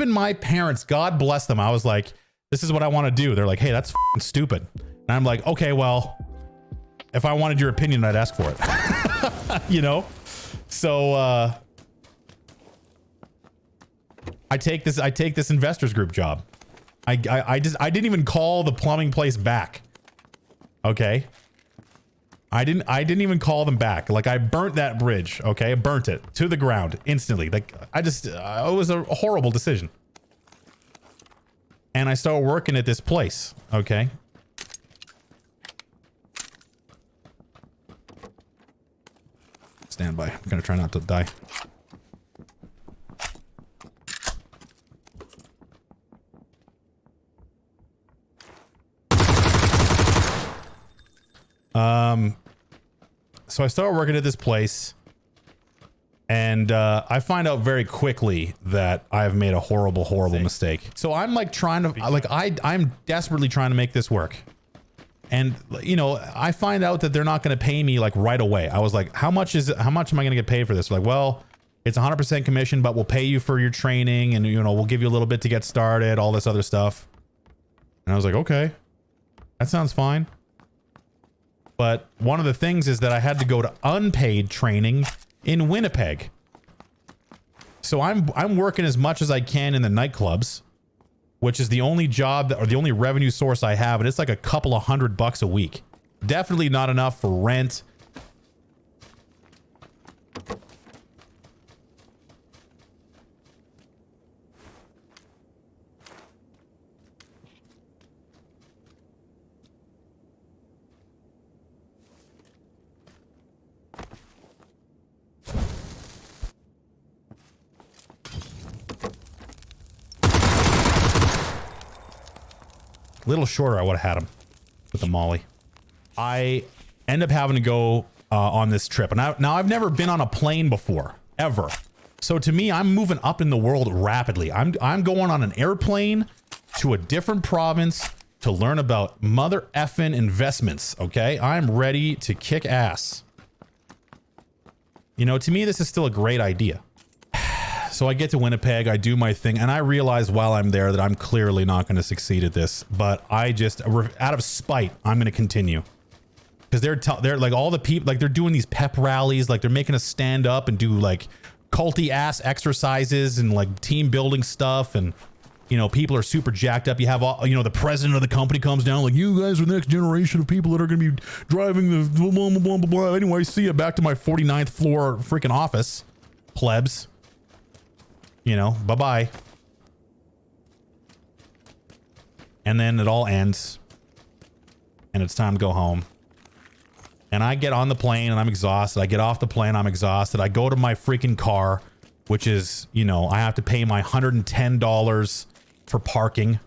even my parents, God bless them, I was like, this is what I want to do. They're like, hey, that's f***ing stupid. And I'm like, okay, well, if I wanted your opinion, I'd ask for it. You know? So I take this investors group job. I didn't even call the plumbing place back. Okay? I didn't even call them back. Like, I burnt that bridge, okay? I burnt it to the ground instantly. Like, it was a horrible decision. And I started working at this place, okay? Stand by. I'm gonna try not to die. So I started working at this place, and I find out very quickly that I have made a horrible mistake. So I'm like trying to, like, I'm desperately trying to make this work. And, you know, I find out that they're not going to pay me like right away. I was like, how much am I going to get paid for this? Like, well, it's 100% commission, but we'll pay you for your training, and, you know, we'll give you a little bit to get started, all this other stuff. And I was like, okay, that sounds fine. But one of the things is that I had to go to unpaid training in Winnipeg. So I'm working as much as I can in the nightclubs, which is the only job or the only revenue source I have, and it's like a couple of $100 a week. Definitely not enough for rent. A little shorter, I would have had him with the molly. I end up having to go on this trip. And now I've never been on a plane before, ever. So to me, I'm moving up in the world rapidly. I'm going on an airplane to a different province to learn about mother effing investments, okay? I'm ready to kick ass. You know, to me, this is still a great idea. So I get to Winnipeg, I do my thing, and I realize while I'm there that I'm clearly not going to succeed at this, but I just, out of spite, I'm going to continue. Because they're like all the people, like they're doing these pep rallies, like they're making us stand up and do like culty ass exercises and like team building stuff, and you know, people are super jacked up. You have all, you know, the president of the company comes down like, you guys are the next generation of people that are going to be driving the blah, blah, blah, blah, blah. Anyway, see you back to my 49th floor freaking office, plebs. You know, bye-bye. And then it all ends. And it's time to go home. And I get on the plane and I'm exhausted. I get off the plane, I'm exhausted. I go to my freaking car, which is, you know, I have to pay my $110 for parking.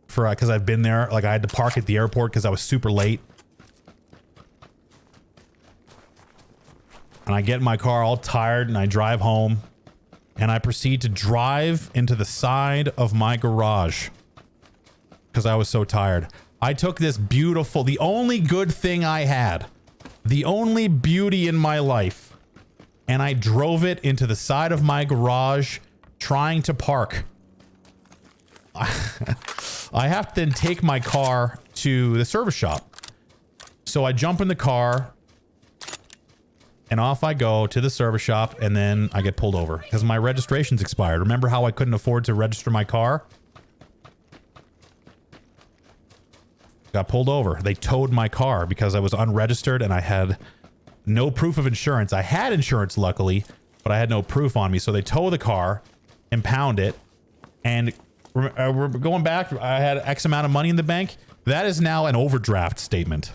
Because I've been there. Like, I had to park at the airport because I was super late. And I get in my car all tired and I drive home. And I proceed to drive into the side of my garage because I was so tired. I took this beautiful, the only good thing I had, the only beauty in my life, and I drove it into the side of my garage trying to park. I have to then take my car to the service shop. So I jump in the car and off I go to the service shop, and then I get pulled over because my registration's expired. Remember how I couldn't afford to register my car? Got pulled over. They towed my car because I was unregistered and I had no proof of insurance. I had insurance, luckily, but I had no proof on me. So they tow the car, impound it, and we're going back. I had X amount of money in the bank. That is now an overdraft statement.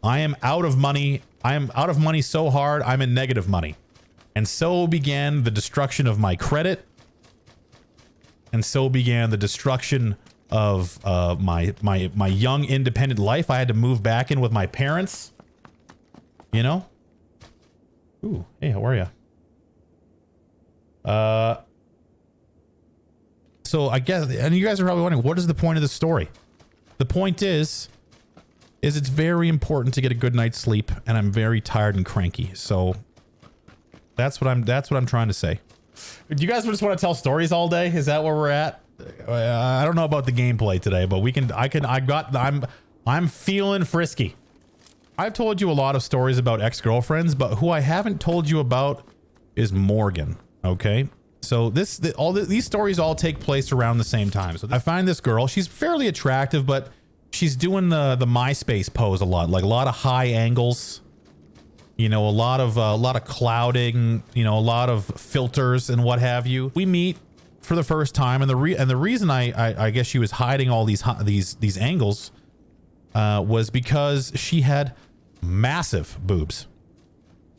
I am out of money. I am out of money so hard, I'm in negative money. And so began the destruction of my credit. And so began the destruction of my young independent life. I had to move back in with my parents. You know? Ooh, hey, how are you? So I guess, and you guys are probably wondering, what is the point of the story? The point is it's very important to get a good night's sleep, and I'm very tired and cranky. So that's what I'm trying to say. Do you guys just want to tell stories all day? Is that where we're at? I don't know about the gameplay today, but I'm feeling frisky. I've told you a lot of stories about ex-girlfriends, but who I haven't told you about is Morgan. Okay. So these stories all take place around the same time. So I find this girl, she's fairly attractive, but she's doing the MySpace pose a lot, like a lot of high angles, you know, a lot of clouding, you know, a lot of filters and what have you. We meet for the first time, and the reason I guess she was hiding all these angles was because she had massive boobs,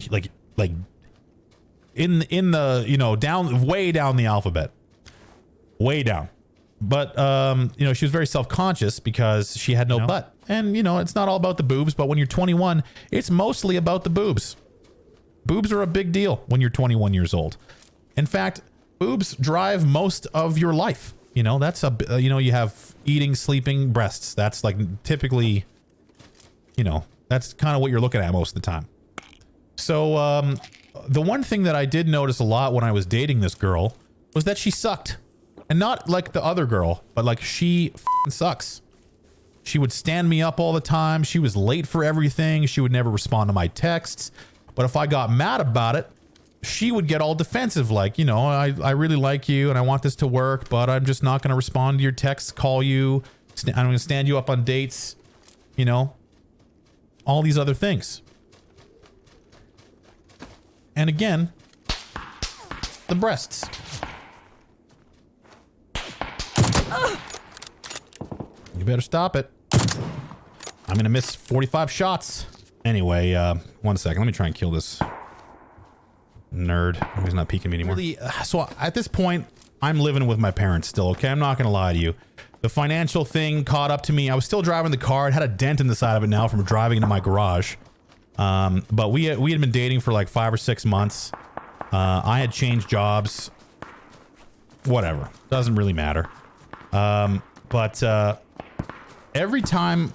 like in the, you know, way down the alphabet, way down. But you know, she was very self-conscious because she had no butt. And you know, it's not all about the boobs, but when you're 21, it's mostly about the boobs. Boobs are a big deal when you're 21 years old. In fact, boobs drive most of your life. You know, that's you know, you have eating, sleeping, breasts. That's like typically, you know, that's kind of what you're looking at most of the time. So the one thing that I did notice a lot when I was dating this girl was that she sucked. And not like the other girl, but like she f***ing sucks. She would stand me up all the time. She was late for everything. She would never respond to my texts. But if I got mad about it, she would get all defensive. Like, you know, I really like you and I want this to work, but I'm just not going to respond to your texts, call you. I'm going to stand you up on dates, you know, all these other things. And again, the breasts. You better stop it. I'm gonna miss 45 shots. Anyway, 1 second. Let me try and kill this nerd. He's not peeking me anymore. Really, so at this point, I'm living with my parents still, okay? I'm not gonna lie to you. The financial thing caught up to me. I was still driving the car. It had a dent in the side of it now from driving into my garage. But we had been dating for like 5 or 6 months. I had changed jobs. Whatever. Doesn't really matter. But every time,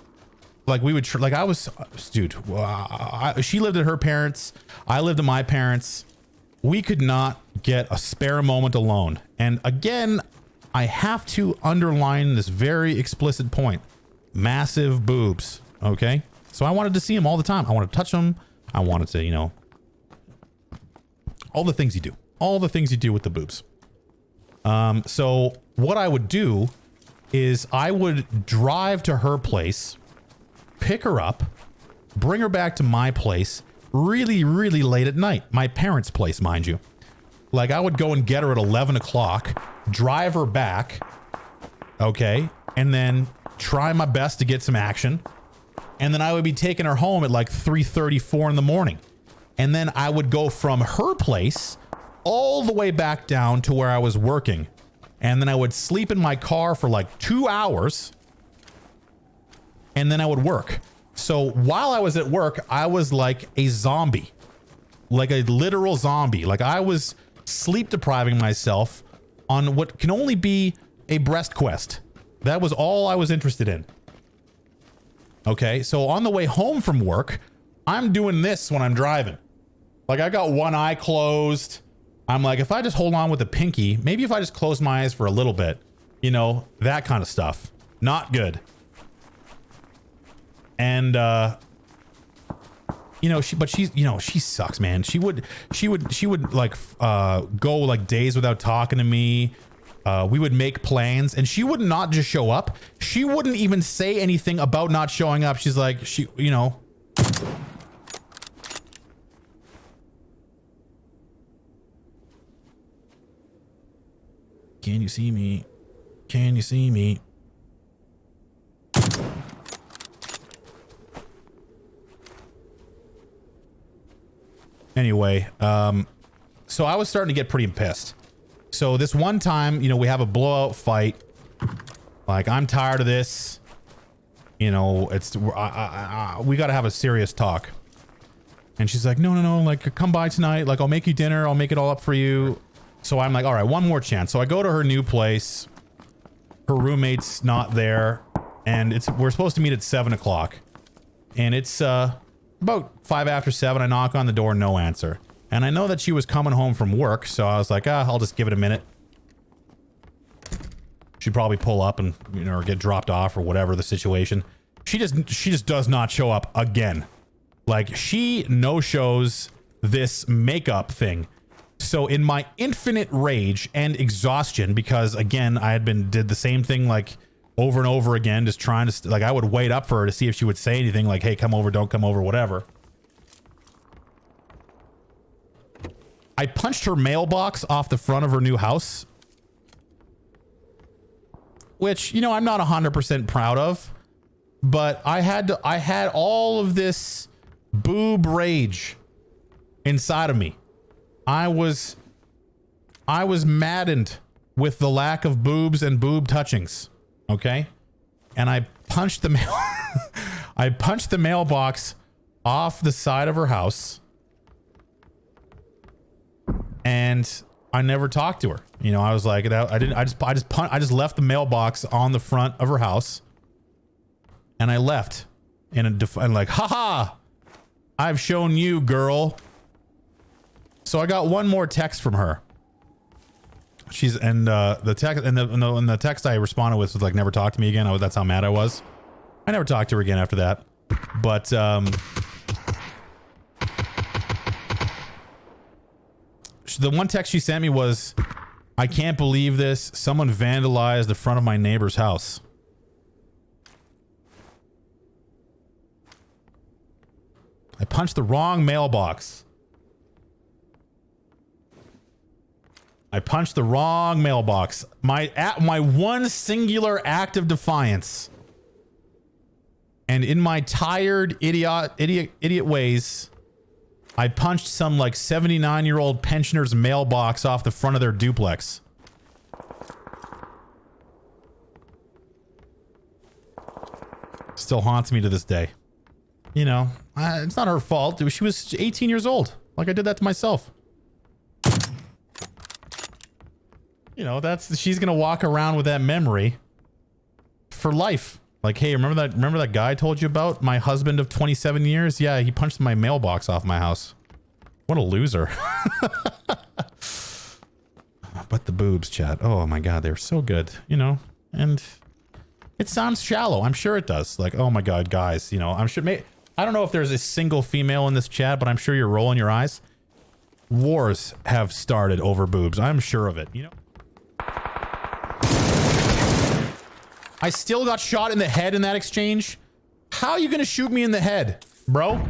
like we would, like I was, dude, she lived at her parents. I lived at my parents. We could not get a spare moment alone. And again, I have to underline this very explicit point. Massive boobs. Okay. So I wanted to see them all the time. I wanted to touch them. I wanted to, you know, all the things you do, all the things you do with the boobs. So what I would do is I would drive to her place, pick her up, bring her back to my place really, really late at night. My parents' place, mind you. Like I would go and get her at 11 o'clock, drive her back, okay, and then try my best to get some action. And then I would be taking her home at like 3:34 in the morning. And then I would go from her place all the way back down to where I was working. And then I would sleep in my car for like 2 hours. And then I would work. So while I was at work, I was like a zombie. Like a literal zombie. Like I was sleep depriving myself on what can only be a breast quest. That was all I was interested in. Okay, so on the way home from work, I'm doing this when I'm driving. Like I got one eye closed. I'm like, if I just hold on with the pinky, maybe if I just close my eyes for a little bit, you know, that kind of stuff. Not good. And, you know, she's, you know, she sucks, man. She would like, go like days without talking to me. We would make plans and she would not just show up. She wouldn't even say anything about not showing up. She's like, you know. Can you see me? Can you see me? Anyway, so I was starting to get pretty pissed. So this one time, you know, we have a blowout fight. Like, I'm tired of this. You know, it's we got to have a serious talk. And she's like, no, like, come by tonight. Like, I'll make you dinner. I'll make it all up for you. So I'm like, all right, one more chance. So I go to her new place. Her roommate's not there. And we're supposed to meet at 7 o'clock. And it's about 5 after 7. I knock on the door, no answer. And I know that she was coming home from work, so I was like, I'll just give it a minute. She'd probably pull up and, you know, or get dropped off or whatever the situation. She just does not show up again. Like, she no-shows this makeup thing. So in my infinite rage and exhaustion, because again, I had did the same thing like over and over again, just trying to, like, I would wait up for her to see if she would say anything like, hey, come over, don't come over, whatever. I punched her mailbox off the front of her new house. Which, you know, I'm not 100% proud of. But I had all of this boob rage inside of me. I was maddened with the lack of boobs and boob touchings. Okay? And I punched the I punched the mailbox off the side of her house. And I never talked to her. You know, I was like, I just left the mailbox on the front of her house. And I left and like, haha, I've shown you, girl. So I got one more text from her. The text I responded with was like, never talk to me again. That's how mad I was. I never talked to her again after that. But, the one text she sent me was, I can't believe this. Someone vandalized the front of my neighbor's house. I punched the wrong mailbox. I punched the wrong mailbox. My one singular act of defiance. And in my tired idiot ways, I punched some like 79-year-old pensioner's mailbox off the front of their duplex. Still haunts me to this day. You know, it's not her fault. She was 18 years old. Like, I did that to myself. You know, she's gonna walk around with that memory for life. Like, hey, remember that guy I told you about? My husband of 27 years? Yeah, he punched my mailbox off my house. What a loser. But the boobs, chat. Oh my god, they're so good, you know? And it sounds shallow. I'm sure it does. Like, oh my god, guys, you know, I'm sure... I don't know if there's a single female in this chat, but I'm sure you're rolling your eyes. Wars have started over boobs. I'm sure of it, you know? I still got shot in the head in that exchange. How are you gonna shoot me in the head, bro?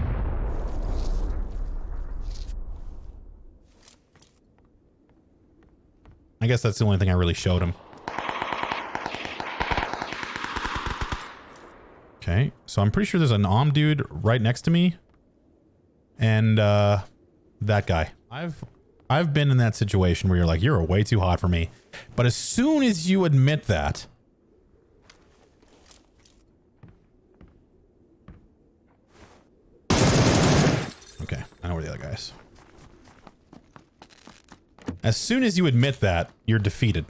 I guess that's the only thing I really showed him. Okay, so I'm pretty sure there's an dude right next to me. And, that guy. I've been in that situation where you're like, you're way too hot for me. But as soon as you admit that... Okay, I know where the other guy is. As soon as you admit that, you're defeated.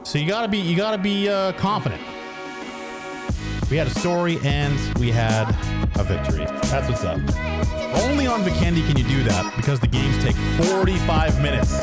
So you gotta be confident. We had a story and we had a victory. That's what's up. Only on Vikendi can you do that because the games take 45 minutes.